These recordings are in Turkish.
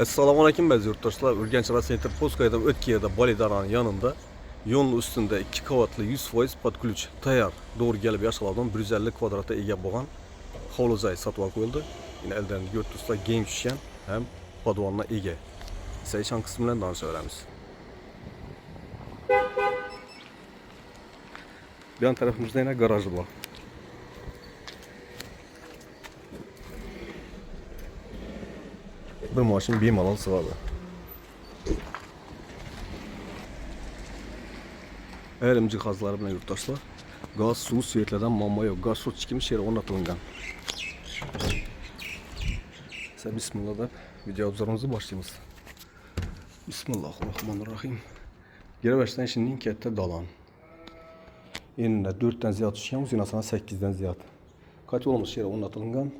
Assalomu alaykum bazı yurtdoshlar. Urganch Center Poskayda O'tkiyada Bolidaranın yanında yo'lning ustida 2 qavatli 100% podключ tayyor doğru kelib yashaladigan 150 kvadratga ega bo'lgan hovli-joy sotib olib qo'yildi. Yine elden yurtdoshlar keng tushgan ham podvalga ega. Saychan qismi bilan tanışaveramiz. Bir yan tarafımızda yine garajı var. Bir maşın bemalol sig'adi. Ayrim jihozlari bilan yurtdoshlar gaz, suv, svetlardan muammo yo'q. Gaz so'chkimiz sher o'rnatilgan. Bismillah deb video obzorimizni boshlaymiz. Bismillahirrahmanirrahim. Giribashdan şimdi katta dalan. Eninde 4'ten ziyad tushgan, uzinasına 8'den ziyad. Kaç olmuş sher o'rnatilgan.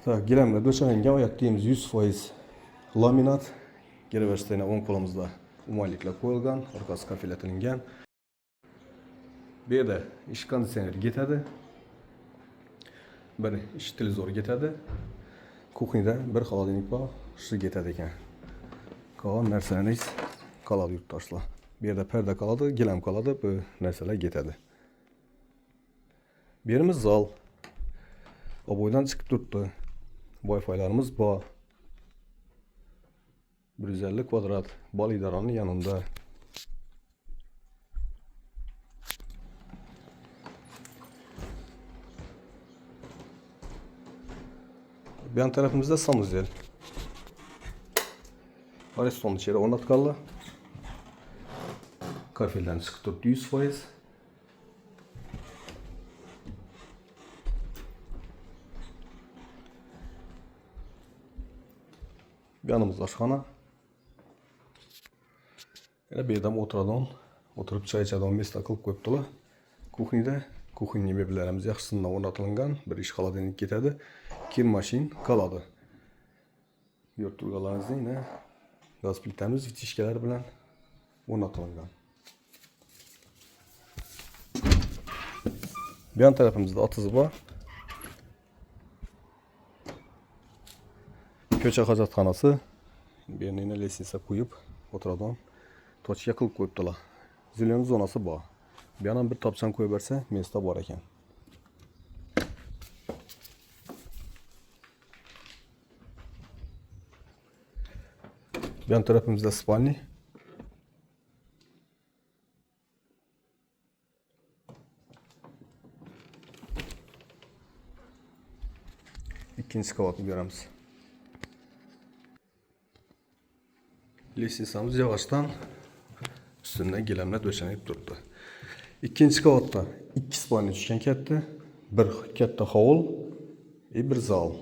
Tak, gilamla döşengen oyoq deyimiz 100% laminat. Giribashdan 10 qo'limizda umayliklar qo'yilgan, orqasi kafilatlangan. Bu yerda ish konditsioner ketadi. Bir ish televizori ketadi. Kuxnyada bir xolodilnik bor, shu ketadi ekan. Qolgan narsalarimiz qoladi yurtdoshlar. Bu yerda parda qoladi, gilam qoladi, bu narsalar ketadi. Bu yerimiz zal. Oboydan chiqib turibdi. Wi-Fi'larimiz bor. 150 kvadrat Bolidaranın yanında. Bir yan tarafımızda sanuzel. Ariston içeri ornatkallı. Kafelden çıkıp turibdi 100%. Bir yanımız aşxana. Yana bu yerda o'tirib choy ichadigan mesta qilib qo'yibdilar. Kuxnyada kuxnya mebellarimiz yaxshisidan o'rnatilgan, bir ish xolodilnik ketadi, kir mashin qoladi. Ko'rib turganlaringizdek yine gaz plitamiz vitishkalar bilan o'rnatilgan. Bu yan tarafımızda atısı var. Köçek hacatxanası. Bir yerine lestnitsa qo'yib o'tiradigan tochka qilib qo'yibdilar. Zilyon zonasi bor. Bu yana bir topchan qo'yib bersa, mesta bor ekan. Bu yan tarafımızda spalni. İkinci kavatını göremiz. Listnitsamız yavaştan üstünden gilamla döşenip durdu. İkinci kavatta 2 spalni tushgan katta, bir katta hovl, bir zal.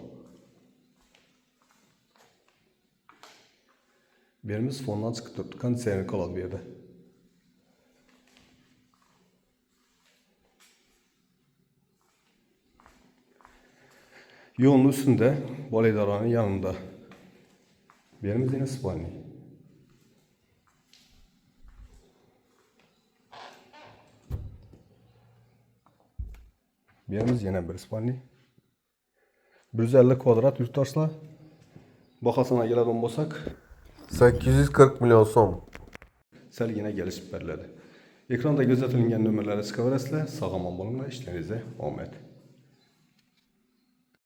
Bu yerimiz fondan chiqib turibdi, konditsioner qoladi bu yerda. Yo'lning ustida, Bolidaranın yanında. Bu yerimiz yine spalni. Bu yerimiz yine bir spalni. 150 kvadrat yurtdoshlar. Bahasına keladigan bo'lsak, 840 milyon so'm. Sal yine gelişib beriladi. Ekranda ko'rsatilgan nomerlarga chiqaverasizlar. Sog' omon bo'linglar, ishlaringizda omad.